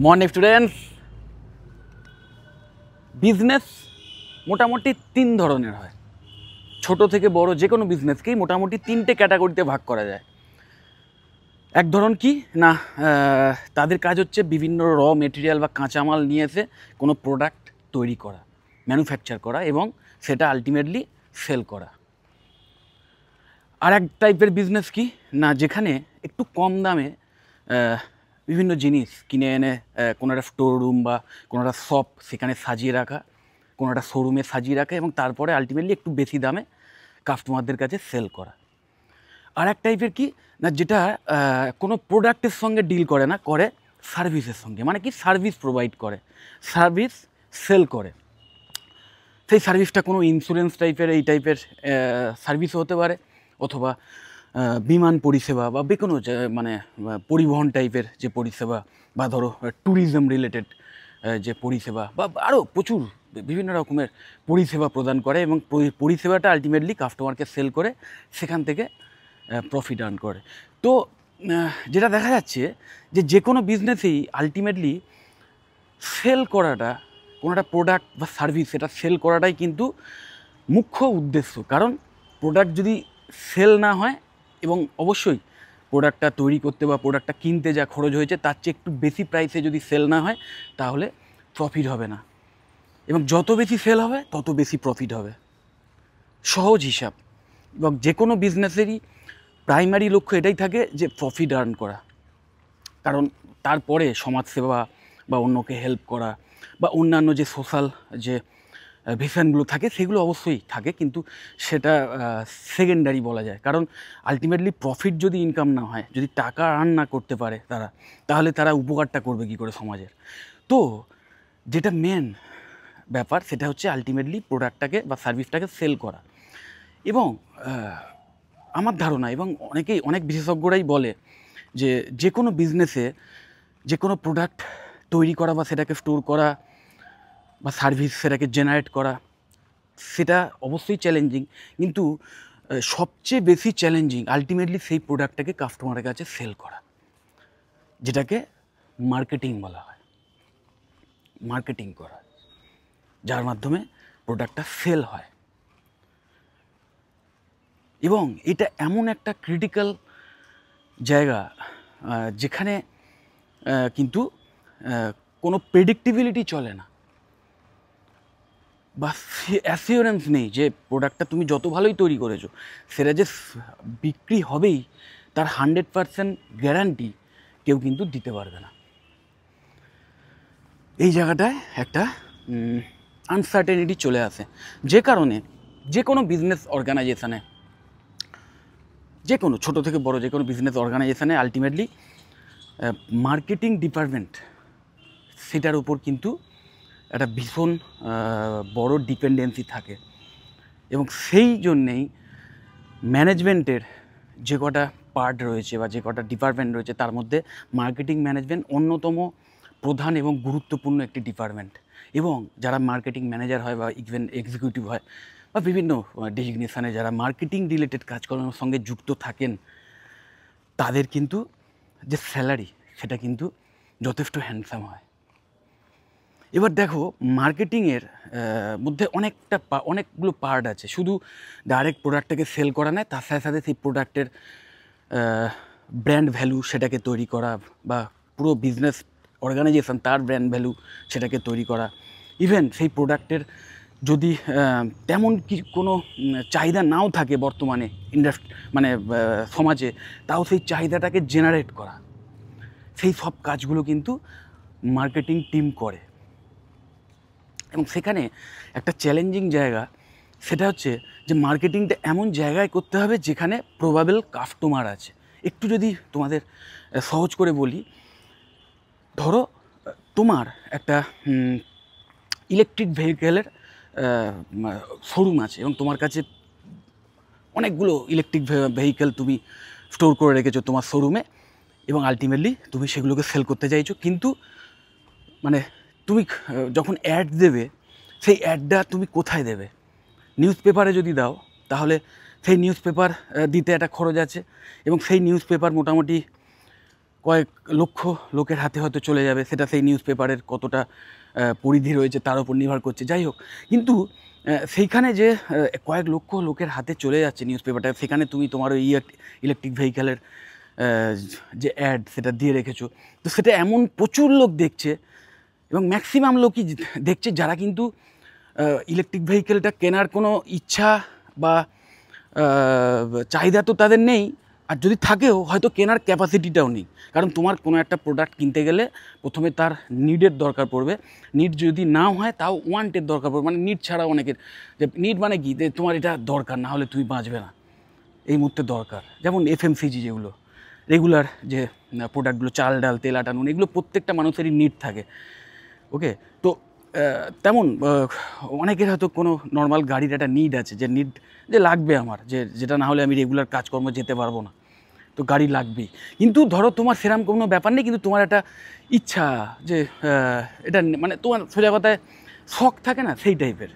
Morning students. Business মোটামুটি তিন ধরনের হয়। ছোট থেকে বড় যে কোনো বিজনেসকেই মোটামুটি তিনটে ক্যাটাগরিতে ভাগ করা যায়। এক ধরন কি না, তাদের কাজ হচ্ছে বিভিন্ন র মেটেরিয়াল বা কাঁচামাল নিয়ে এসে কোনো প্রোডাক্ট তৈরি করা, ম্যানুফ্যাকচার করা এবং সেটা আলটিমেটলি সেল করা। আর এক টাইপের বিজনেস কি না, যেখানে একটু কম দামে বিভিন্ন জিনিস কিনে এনে কোনো একটা স্টোর রুম বা কোনো একটা শপ সেখানে সাজিয়ে রাখা, কোনো একটা শোরুমে সাজিয়ে রাখা এবং তারপরে আলটিমেটলি একটু বেশি দামে কাস্টমারদের কাছে সেল করা। আর এক টাইপের কি না, যেটা কোনো প্রোডাক্টের সঙ্গে ডিল করে না, করে সার্ভিসের সঙ্গে, মানে কি সার্ভিস প্রোভাইড করে, সার্ভিস সেল করে। সেই সার্ভিসটা কোনো ইন্স্যুরেন্স টাইপের এই টাইপের সার্ভিসও হতে পারে, অথবা বিমান পরিষেবা বা যে কোনো মানে পরিবহন টাইপের যে পরিষেবা, বা ধরো ট্যুরিজম রিলেটেড যে পরিষেবা, বা আরও প্রচুর বিভিন্ন রকমের পরিষেবা প্রদান করে এবং পরিষেবাটা আলটিমেটলি কাস্টমারকে সেল করে সেখান থেকে প্রফিট আর্ন করে। তো যেটা দেখা যাচ্ছে যে কোনো বিজনেসেই আলটিমেটলি সেল করাটা, কোনো একটা প্রোডাক্ট বা সার্ভিস সেটা সেল করাটাই কিন্তু মুখ্য উদ্দেশ্য। কারণ প্রোডাক্ট যদি সেল না হয়, এবং অবশ্যই প্রোডাক্টটা তৈরি করতে বা প্রোডাক্টটা কিনতে যা খরচ হয়েছে তার চেয়ে একটু বেশি প্রাইসে যদি সেল না হয়, তাহলে প্রফিট হবে না, এবং যত বেশি সেল হবে তত বেশি প্রফিট হবে। সহজ হিসাব। এবং যে কোনো বিজনেসেরই প্রাইমারি লক্ষ্য এটাই থাকে যে প্রফিট আর্ন করা। কারণ তারপরে সমাজসেবা বা অন্যকে হেল্প করা বা অন্যান্য যে সোশ্যাল যে ভিশনগুলো থাকে সেগুলো অবশ্যই থাকে, কিন্তু সেটা সেকেন্ডারি বলা যায়। কারণ আলটিমেটলি প্রফিট যদি ইনকাম না হয়, যদি টাকা আর্ন না করতে পারে তাহলে তারা উপকারটা করবে কী করে সমাজের? তো যেটা মেন ব্যাপার সেটা হচ্ছে আলটিমেটলি প্রোডাক্টটাকে বা সার্ভিসটাকে সেল করা। এবং আমার ধারণা, এবং অনেক বিশেষজ্ঞরাই বলে যে কোনো বিজনেসে যে কোনো প্রোডাক্ট তৈরি করা বা সেটাকে স্টোর করা বা সার্ভিস সেটাকে জেনারেট করা, সেটা অবশ্যই চ্যালেঞ্জিং, কিন্তু সবচেয়ে বেশি চ্যালেঞ্জিং আলটিমেটলি সেই প্রোডাক্টটাকে কাস্টমারের কাছে সেল করা, যেটাকে মার্কেটিং বলা হয়। মার্কেটিং করা, যার মাধ্যমে প্রোডাক্টটা সেল হয়। এবং এটা এমন একটা ক্রিটিক্যাল জায়গা যেখানে কিন্তু কোনো প্রেডিক্টিবিলিটি চলে না, বা অ্যাসিওরেন্স নেই যে প্রোডাক্টটা তুমি যত ভালোই তৈরি করেছো সেটা যে বিক্রি হবেই, তার 100% গ্যারান্টি কেউ কিন্তু দিতে পারবে না। এই জায়গাটায় একটা আনসার্টেনিটি চলে আসে, যে কারণে যে কোনো বিজনেস অর্গানাইজেশানে, যে কোনো ছোটো থেকে বড়ো যে কোনো বিজনেস অর্গানাইজেশানে আলটিমেটলি মার্কেটিং ডিপার্টমেন্ট সেটার উপর কিন্তু একটা ভীষণ বড় ডিপেন্ডেন্সি থাকে। এবং সেই জন্যেই ম্যানেজমেন্টের যে কটা পার্ট রয়েছে বা যে কটা ডিপার্টমেন্ট রয়েছে তার মধ্যে মার্কেটিং ম্যানেজমেন্ট অন্যতম প্রধান এবং গুরুত্বপূর্ণ একটি ডিপার্টমেন্ট। এবং যারা মার্কেটিং ম্যানেজার হয় বা ইভেন এক্সিকিউটিভ হয় বা বিভিন্ন ডেজিগনেশানে যারা মার্কেটিং রিলেটেড কাজকর্মের সঙ্গে যুক্ত থাকেন, তাদের কিন্তু যে স্যালারি সেটা কিন্তু যথেষ্ট হ্যান্ডসাম হয়। এবার দেখো, মার্কেটিংয়ের মধ্যে অনেকগুলো পার্ট আছে। শুধু ডাইরেক্ট প্রোডাক্টটাকে সেল করা নয়, তার সাথে সাথে সেই প্রোডাক্টের ব্র্যান্ড ভ্যালু সেটাকে তৈরি করা, বা পুরো বিজনেস অর্গানাইজেশন তার ব্র্যান্ড ভ্যালু সেটাকে তৈরি করা। ইভেন সেই প্রোডাক্টের যদি তেমন কি কোনো চাহিদা নাও থাকে বর্তমানে মানে সমাজে, তাও সেই চাহিদাটাকে জেনারেট করা, সেই সব কাজগুলো কিন্তু মার্কেটিং টিম করে। এবং সেখানে একটা চ্যালেঞ্জিং জায়গা সেটা হচ্ছে যে মার্কেটিংটা এমন জায়গায় করতে হবে যেখানে প্রবাবেল কাস্টমার আছে। একটু যদি তোমাদের সহজ করে বলি, ধরো তোমার একটা ইলেকট্রিক ভেহিকেলের শোরুম আছে এবং তোমার কাছে অনেকগুলো ইলেকট্রিক ভেহিকেল তুমি স্টোর করে রেখেছো তোমার শোরুমে, এবং আলটিমেটলি তুমি সেগুলোকে সেল করতে চাইছো। কিন্তু মানে তুমি যখন অ্যাড দেবে, সেই অ্যাডটা তুমি কোথায় দেবে? নিউজ পেপারে যদি দাও তাহলে সেই নিউজ পেপার দিতে একটা খরচ আছে, এবং সেই নিউজ পেপার মোটামুটি কয়েক লক্ষ লোকের হাতে হয়তো চলে যাবে, সেটা সেই নিউজ পেপারের কতটা পরিধি রয়েছে তার উপর নির্ভর করছে, যাই হোক। কিন্তু সেইখানে যে কয়েক লক্ষ লোকের হাতে চলে যাচ্ছে নিউজ পেপারটা, সেখানে তুমি তোমার ওই ইলেকট্রিক ভেহিক্যালের যে অ্যাড সেটা দিয়ে রেখেছো, তো সেটা এমন প্রচুর লোক দেখছে, এবং ম্যাক্সিমাম লোকই দেখছে যারা কিন্তু ইলেকট্রিক ভেহিকেলটা কেনার কোনো ইচ্ছা বা চাহিদা তো তাদের নেই, আর যদি থাকেও হয়তো কেনার ক্যাপাসিটিটাও নেই। কারণ তোমার কোনো একটা প্রোডাক্ট কিনতে গেলে প্রথমে তার নিডের দরকার পড়বে, নিড যদি নাও হয় তাও ওয়ান্টের দরকার পড়বে, মানে নিড ছাড়া অনেকের, যে নিড মানে কি, যে তোমার এটা দরকার, না হলে তুমি বাঁচবে না, এই মুহূর্তে দরকার। যেমন এফএমসিজি যেগুলো রেগুলার যে প্রোডাক্টগুলো, চাল ডাল তেল আটা নুন, এগুলো প্রত্যেকটা মানুষেরই নিড থাকে, ওকে। তো তেমন অনেকের হয়তো কোনো নর্মাল গাড়ির একটা নিড আছে, যে নিড যে লাগবে আমার, যেটা না হলে আমি রেগুলার কাজকর্ম যেতে পারবো না, তো গাড়ি লাগবেই। কিন্তু ধরো তোমার সেরকম কোনো ব্যাপার নেই, কিন্তু তোমার একটা ইচ্ছা যে এটা, মানে তোমার সোজা কথায় শখ থাকে না, সেই টাইপের।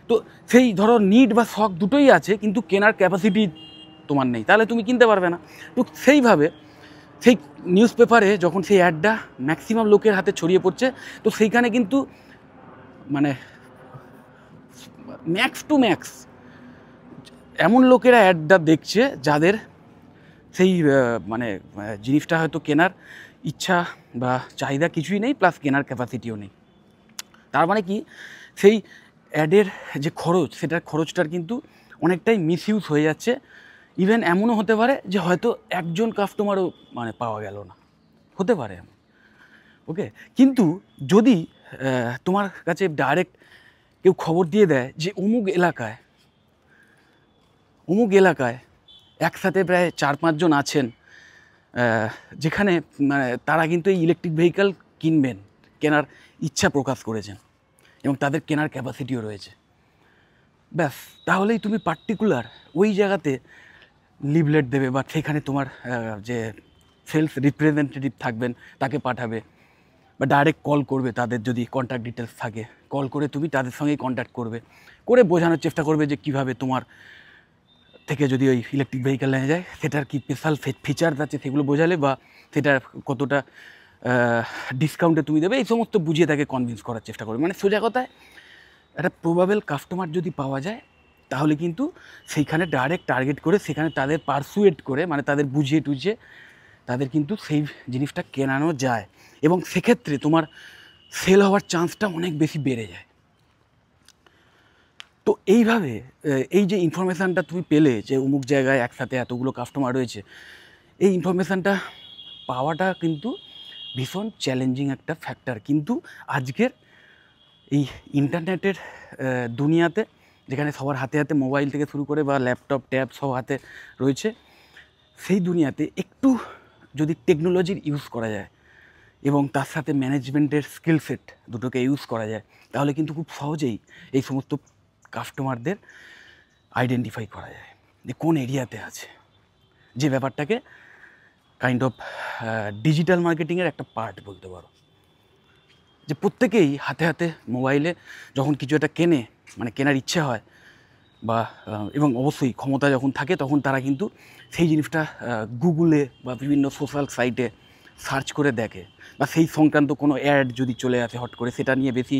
তো সেই ধরো নিড বা শখ দুটোই আছে, কিন্তু কেনার ক্যাপাসিটি তোমার নেই, তাহলে তুমি কিনতে পারবে না। তো সেইভাবে সেই নিউজ পেপারে যখন সেই অ্যাডটা ম্যাক্সিমাম লোকের হাতে ছড়িয়ে পড়ছে, তো সেইখানে কিন্তু মানে ম্যাক্স টু ম্যাক্স এমন লোকেরা অ্যাডটা দেখছে যাদের সেই মানে জিনিসটা হয়তো কেনার ইচ্ছা বা চাহিদা কিছুই নেই, প্লাস কেনার ক্যাপাসিটিও নেই। তার মানে কি, সেই অ্যাডের যে খরচ, সেটার খরচটার কিন্তু অনেকটাই মিসইউজ হয়ে যাচ্ছে। ইভেন এমনও হতে পারে যে হয়তো একজন কাস্টমারও মানে পাওয়া গেল না, হতে পারে এমন, ওকে। কিন্তু যদি তোমার কাছে ডাইরেক্ট কেউ খবর দিয়ে দেয় যে অমুক এলাকায় একসাথে প্রায় 4-5 জন আছেন, যেখানে মানে তারা কিন্তু এই ইলেকট্রিক ভেহিক্যাল কেনার ইচ্ছা প্রকাশ করেছেন, এবং তাদের কেনার ক্যাপাসিটিও রয়েছে, ব্যাস, তাহলেই তুমি পার্টিকুলার ওই জায়গাতে লিভলেট দেবে, বা সেখানে তোমার যে সেলস রিপ্রেজেন্টেটিভ থাকবেন তাকে পাঠাবে, বা ডাইরেক্ট কল করবে, তাদের যদি কন্ট্যাক্ট ডিটেলস থাকে কল করে তুমি তাদের সঙ্গেই কন্ট্যাক্ট করে বোঝানোর চেষ্টা করবে যে কীভাবে তোমার থেকে যদি ওই ইলেকট্রিক ভেহিক্যাল নিয়ে যায়, সেটার কী স্পেশাল ফিচার্স আছে সেগুলো বোঝালে, বা সেটার কতটা ডিসকাউন্টে তুমি দেবে, এই সমস্ত বুঝিয়ে তাকে কনভিন্স করার চেষ্টা করবে। মানে সোজা কথায় একটা প্রবাবেল কাস্টমার যদি পাওয়া যায়, তাহলে কিন্তু সেইখানে ডাইরেক্ট টার্গেট করে সেখানে তাদের পারসুয়েট করে, মানে তাদের বুঝিয়ে টুঝিয়ে তাদের কিন্তু সেই জিনিসটা কেনানো যায়, এবং সেক্ষেত্রে তোমার সেল হওয়ার চান্সটা অনেক বেশি বেড়ে যায়। তো এইভাবে এই যে ইনফরমেশানটা তুমি পেলে যে অমুক জায়গায় একসাথে এতগুলো কাস্টমার রয়েছে, এই ইনফরমেশানটা পাওয়াটা কিন্তু ভীষণ চ্যালেঞ্জিং একটা ফ্যাক্টর। কিন্তু আজকের এই ইন্টারনেটের দুনিয়াতে, যেখানে সবার হাতে হাতে মোবাইল থেকে শুরু করে বা ল্যাপটপ ট্যাব সব হাতে রয়েছে, সেই দুনিয়াতে একটু যদি টেকনোলজির ইউজ করা যায় এবং তার সাথে ম্যানেজমেন্টের স্কিল সেট দুটোকে ইউজ করা যায়, তাহলে কিন্তু খুব সহজেই এই সমস্ত কাস্টমারদের আইডেন্টিফাই করা যায় যে কোন এরিয়াতে আছে, যে ব্যাপারটাকে কাইন্ড অফ ডিজিটাল মার্কেটিংয়ের একটা পার্ট বলতে পারো। যে প্রত্যেকেই হাতে হাতে মোবাইলে যখন কিছু একটা কেনে, মানে কেনার ইচ্ছে হয়, বা এবং অবশ্যই ক্ষমতা যখন থাকে, তখন তারা কিন্তু সেই জিনিসটা গুগলে বা বিভিন্ন সোশ্যাল সাইটে সার্চ করে দেখে, বা সেই সংক্রান্ত কোনো অ্যাড যদি চলে আসে হট করে, সেটা নিয়ে বেশি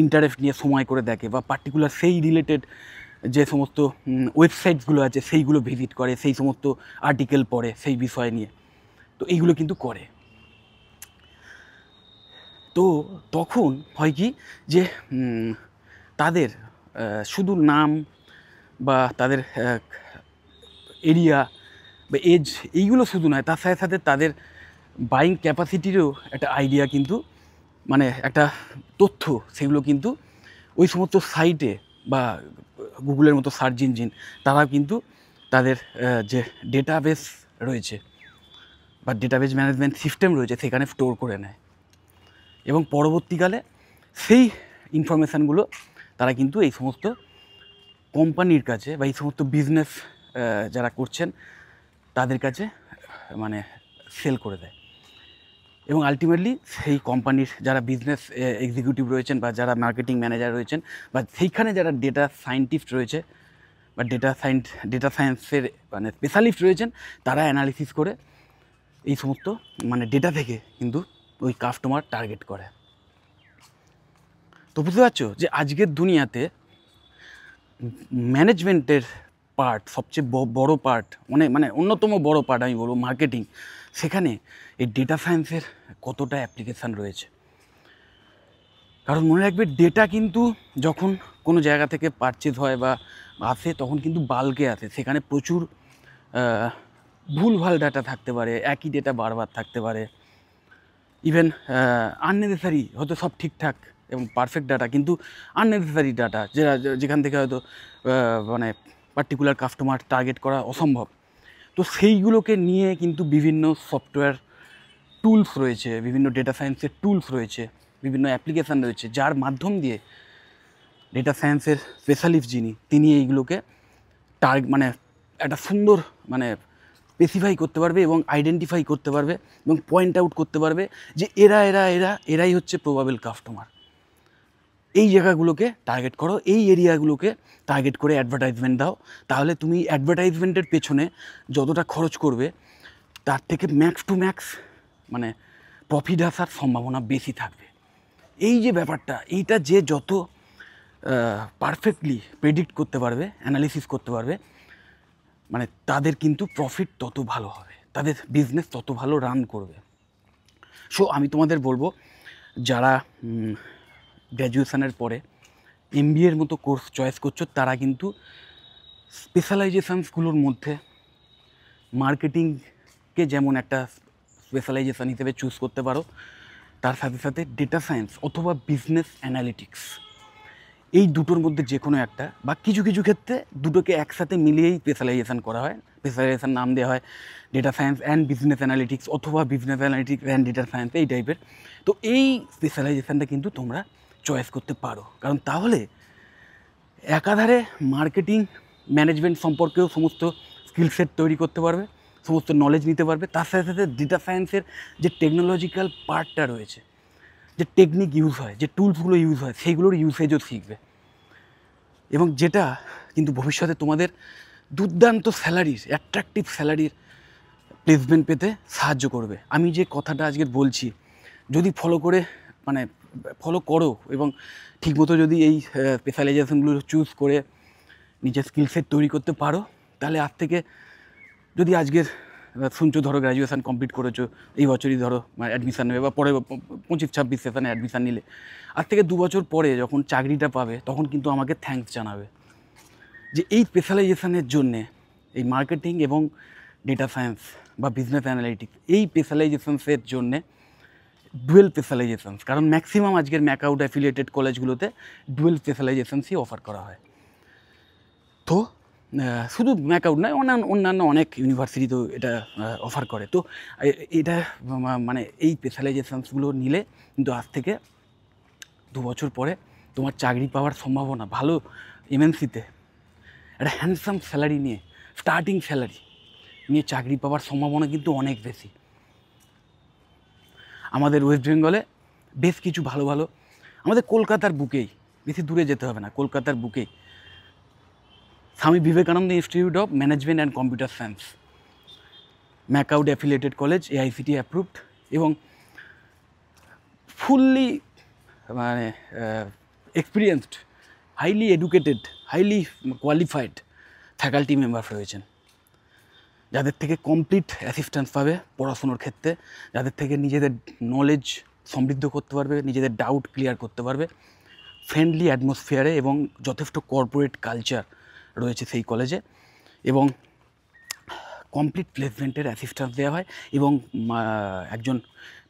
ইন্টারেস্ট নিয়ে সময় করে দেখে, বা পার্টিকুলার সেই রিলেটেড যে সমস্ত ওয়েবসাইটসগুলো আছে সেইগুলো ভিজিট করে, সেই সমস্ত আর্টিকেল পড়ে সেই বিষয় নিয়ে, তো এইগুলো কিন্তু করে। তো তখন হয় কি, যে তাদের শুধু নাম বা তাদের এরিয়া বা এজ এইগুলো শুধু নয়, তার সাথে সাথে তাদের বাইং ক্যাপাসিটিরও একটা আইডিয়া কিন্তু, মানে একটা তথ্য, সেগুলো কিন্তু ওই সমস্ত সাইটে বা গুগলের মতো সার্চ ইঞ্জিন, তারা কিন্তু তাদের যে ডেটাবেস রয়েছে বা ডেটাবেস ম্যানেজমেন্ট সিস্টেম রয়েছে, সেখানে স্টোর করে নেয়, এবং পরবর্তীকালে সেই ইনফরমেশানগুলো তারা কিন্তু এই সমস্ত কোম্পানির কাছে বা এই সমস্ত বিজনেস যারা করছেন তাদের কাছে মানে সেল করে দেয়, এবং আলটিমেটলি সেই কোম্পানির যারা বিজনেস এক্সিকিউটিভ রয়েছেন বা যারা মার্কেটিং ম্যানেজার রয়েছেন বা সেইখানে যারা ডেটা সায়েন্টিস্ট রয়েছে বা ডেটা সায়েন্সের মানে স্পেশালিস্ট রয়েছেন, তারা অ্যানালিসিস করে এই সমস্ত মানে ডেটা থেকে কিন্তু ওই কাস্টমার টার্গেট করে। তো বুঝতে পারছো যে আজকের দুনিয়াতে ম্যানেজমেন্টের পার্ট সবচেয়ে বড় পার্ট, মানে অন্যতম বড় পার্ট আমি বলবো মার্কেটিং। সেখানে এই ডেটা সায়েন্সের কতটা অ্যাপ্লিকেশান রয়েছে। কারণ মনে রাখবে ডেটা কিন্তু যখন কোনো জায়গা থেকে পারচেজ হয় বা আসে তখন কিন্তু বাল্কে আসে, সেখানে প্রচুর ভুলভাল ডাটা থাকতে পারে, একই ডেটা বারবার থাকতে পারে, ইভেন আননেসেসারি হয়তো সব ঠিকঠাক এবং পারফেক্ট ডাটা কিন্তু আননেসেসারি ডাটা যেখান থেকে হয়তো মানে পার্টিকুলার কাস্টমার টার্গেট করা অসম্ভব। তো সেইগুলোকে নিয়ে কিন্তু বিভিন্ন সফটওয়্যার টুলস রয়েছে, বিভিন্ন ডেটা সায়েন্সের টুলস রয়েছে, বিভিন্ন অ্যাপ্লিকেশান রয়েছে, যার মাধ্যম দিয়ে ডেটা সায়েন্সের স্পেশালিস্ট তিনি এইগুলোকে মানে একটা সুন্দর মানে স্পেসিফাই করতে পারবে এবং আইডেন্টিফাই করতে পারবে এবং পয়েন্ট আউট করতে পারবে যে এরাই হচ্ছে প্রবাবেল কাস্টমার। এই জায়গাগুলোকে টার্গেট করো, এই এরিয়াগুলোকে টার্গেট করে অ্যাডভার্টাইজমেন্ট দাও, তাহলে তুমি অ্যাডভার্টাইজমেন্টের পেছনে যতটা খরচ করবে তার থেকে ম্যাক্স টু ম্যাক্স মানে প্রফিট আসার সম্ভাবনা বেশি থাকবে। এই যে ব্যাপারটা, এইটা যে যত পারফেক্টলি প্রেডিক্ট করতে পারবে, অ্যানালিসিস করতে পারবে, মানে তাদের কিন্তু প্রফিট তত ভালো হবে, তাদের বিজনেস তত ভালো রান করবে। সো আমি তোমাদের বলবো, যারা গ্র্যাজুয়েশনের পরে MBA-এর মতো কোর্স চয়েস করছো, তারা কিন্তু স্পেশালাইজেশানসগুলোর মধ্যে মার্কেটিংকে যেমন একটা স্পেশালাইজেশান হিসেবে চুজ করতে পারো, তার সাথে সাথে ডেটা সায়েন্স অথবা বিজনেস অ্যানালিটিক্স, এই দুটোর মধ্যে যে কোনো একটা বা কিছু কিছু ক্ষেত্রে দুটোকে একসাথে মিলিয়েই স্পেশালাইজেশান করা হয়। স্পেশালাইজেশান নাম দেওয়া হয় data science and business analytics অথবা business analytics and data science, এই টাইপের। তো এই স্পেশালাইজেশানটা কিন্তু তোমরা চয়েস করতে পারো, কারণ তাহলে একাধারে মার্কেটিং ম্যানেজমেন্ট সম্পর্কেও সমস্ত স্কিল সেট তৈরি করতে পারবে, সমস্ত নলেজ নিতে পারবে, তার সাথে সাথে ডেটা সায়েন্সের যে টেকনোলজিক্যাল পার্টটা রয়েছে, যে টেকনিক ইউজ হয়, যে টুলসগুলো ইউজ হয়, সেইগুলোর ইউসেজও শিখবে। এবং যেটা কিন্তু ভবিষ্যতে তোমাদের দুর্দান্ত স্যালারির, অ্যাট্রাকটিভ স্যালারির প্লেসমেন্ট পেতে সাহায্য করবে। আমি যে কথাটা আজকে বলছি, যদি ফলো করো এবং ঠিকমতো যদি এই স্পেশালাইজেশনগুলো চুজ করে নিজের স্কিল সেট তৈরি করতে পারো, তাহলে আজ থেকে যদি আজকের শুনছো, ধরো গ্র্যাজুয়েশান কমপ্লিট করেছো, এই বছরই ধরো অ্যাডমিশান নেবে বা পরে 25-26 সেশনে অ্যাডমিশান নিলে, আজ থেকে 2 বছর পরে যখন চাকরিটা পাবে তখন কিন্তু আমাকে থ্যাঙ্কস জানাবে যে এই স্পেশালাইজেশানের জন্যে, এই মার্কেটিং এবং ডেটা সায়েন্স বা বিজনেস অ্যানালিটিক্স, এই স্পেশালাইজেশনসের জন্যে ডুয়েল স্পেশালাইজেশনস, কারণ ম্যাক্সিমাম আজকের ম্যাকআউট অ্যাফিলিয়েটেড কলেজগুলোতে ডুয়েল স্পেশালাইজেশনসই অফার করা হয়। তো শুধু ম্যাকআউট নয়, অন্যান্য অনেক ইউনিভার্সিটিতেও এটা অফার করে। তো এটা মানে এই স্পেশালাইজেশনসগুলো নিলে কিন্তু আজ থেকে 2 বছর পরে তোমার চাকরি পাওয়ার সম্ভাবনা, ভালো MNC-তে একটা হ্যান্ডসাম স্যালারি নিয়ে, স্টার্টিং স্যালারি নিয়ে চাকরি পাওয়ার সম্ভাবনা কিন্তু অনেক বেশি। আমাদের ওয়েস্ট বেঙ্গলে বেশ কিছু ভালো ভালো, আমাদের কলকাতার বুকেই, বেশি দূরে যেতে হবে না, কলকাতার বুকেই Swami Vivekananda institute of management and computer science, MAKAUT affiliated college, AICTE approved এবং ফুললি মানে experienced, highly educated, highly qualified faculty member রয়েছেন, যাদের থেকে কমপ্লিট অ্যাসিস্ট্যান্স পাবে পড়াশুনোর ক্ষেত্রে, যাদের থেকে নিজেদের নলেজ সমৃদ্ধ করতে পারবে, নিজেদের ডাউট ক্লিয়ার করতে পারবে, ফ্রেন্ডলি অ্যাটমসফিয়ারে, এবং যথেষ্ট কর্পোরেট কালচার রয়েছে সেই কলেজে, এবং কমপ্লিট প্লেসমেন্টের অ্যাসিস্ট্যান্স দেওয়া হয়। এবং একজন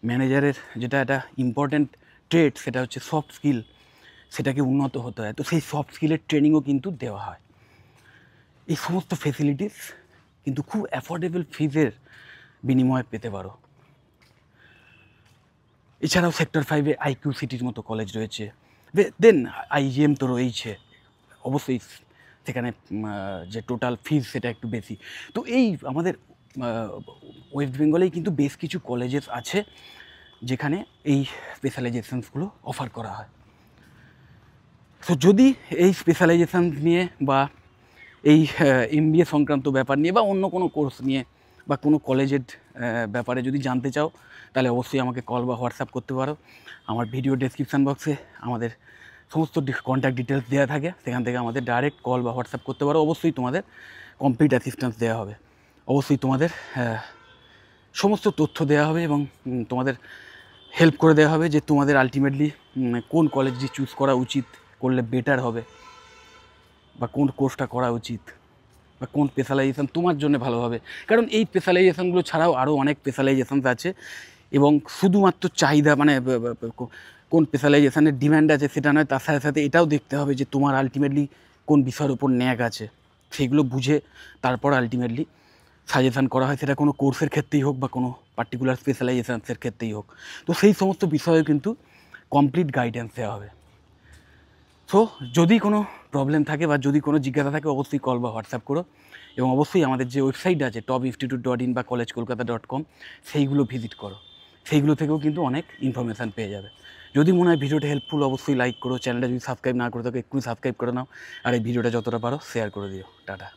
ম্যানেজারের যেটা একটা ইম্পর্ট্যান্ট ট্রেড, সেটা হচ্ছে সফট স্কিল, সেটাকে উন্নত হতে হয়, তো সেই সফট স্কিলের ট্রেনিংও কিন্তু দেওয়া হয়। এই সমস্ত ফেসিলিটিস কিন্তু খুব অ্যাফোর্ডেবল ফিজের বিনিময়ে পেতে পারো। এছাড়াও সেক্টর 5-এ IQCTর মতো কলেজ রয়েছে, দেন IGM তো রয়েছে, অবশ্যই সেখানে যে টোটাল ফিজ সেটা একটু বেশি। তো এই আমাদের ওয়েস্ট বেঙ্গলেই কিন্তু বেশ কিছু কলেজেস আছে যেখানে এই স্পেশালাইজেশনসগুলো অফার করা হয়। তো যদি এই স্পেশালাইজেশন নিয়ে বা এই MBA সংক্রান্ত ব্যাপার নিয়ে বা অন্য কোনো কোর্স নিয়ে বা কোনো কলেজের ব্যাপারে যদি জানতে চাও তাহলে অবশ্যই আমাকে কল বা হোয়াটসঅ্যাপ করতে পারো। আমার ভিডিও ডেসক্রিপশান বক্সে আমাদের সমস্ত কন্ট্যাক্ট ডিটেলস দেওয়া থাকে, সেখান থেকে আমাদের ডাইরেক্ট কল বা হোয়াটসঅ্যাপ করতে পারো। অবশ্যই তোমাদের কমপ্লিট অ্যাসিস্ট্যান্স দেওয়া হবে, অবশ্যই তোমাদের সমস্ত তথ্য দেওয়া হবে এবং তোমাদের হেল্প করে দেওয়া হবে যে তোমাদের আলটিমেটলি কোন কলেজটি চুজ করা উচিত, করলে বেটার হবে, বা কোন কোর্সটা করা উচিত, বা কোন স্পেশালাইজেশান তোমার জন্য ভালো হবে। কারণ এই স্পেশালাইজেশানগুলো ছাড়াও আরও অনেক স্পেশালাইজেশানস আছে এবং শুধুমাত্র চাহিদা মানে কোন স্পেশালাইজেশানের ডিম্যান্ড আছে সেটা নয়, তার সাথে সাথে এটাও দেখতে হবে যে তোমার আলটিমেটলি কোন বিষয়ের উপর ন্যাক আছে, সেগুলো বুঝে তারপর আলটিমেটলি সাজেশান করা হয়, সেটা কোনো কোর্সের ক্ষেত্রেই হোক বা কোনো পার্টিকুলার স্পেশালাইজেশানসের ক্ষেত্রেই হোক। তো সেই সমস্ত বিষয়ে কিন্তু কমপ্লিট গাইডেন্স দেওয়া হবে। সো যদি কোনো প্রবলেম থাকে বা যদি কোনো জিজ্ঞাসা থাকে অবশ্যই কল বা হোয়াটসঅ্যাপ করো এবং অবশ্যই আমাদের যে ওয়েবসাইট আছে top-institute.in বা collegekolkata.com সেইগুলো ভিজিট করো, সেইগুলো থেকেও কিন্তু অনেক ইনফরমেশান পেয়ে যাবে। যদি মনে হয় ভিডিওটা হেল্পফুল অবশ্যই লাইক করো, চ্যানেলটা যদি সাবস্ক্রাইব না করে থাকো এক্ষুনি সাবস্ক্রাইব করে নাও, আর এই ভিডিওটা যতটা পারো শেয়ার করে দিও। টাটা।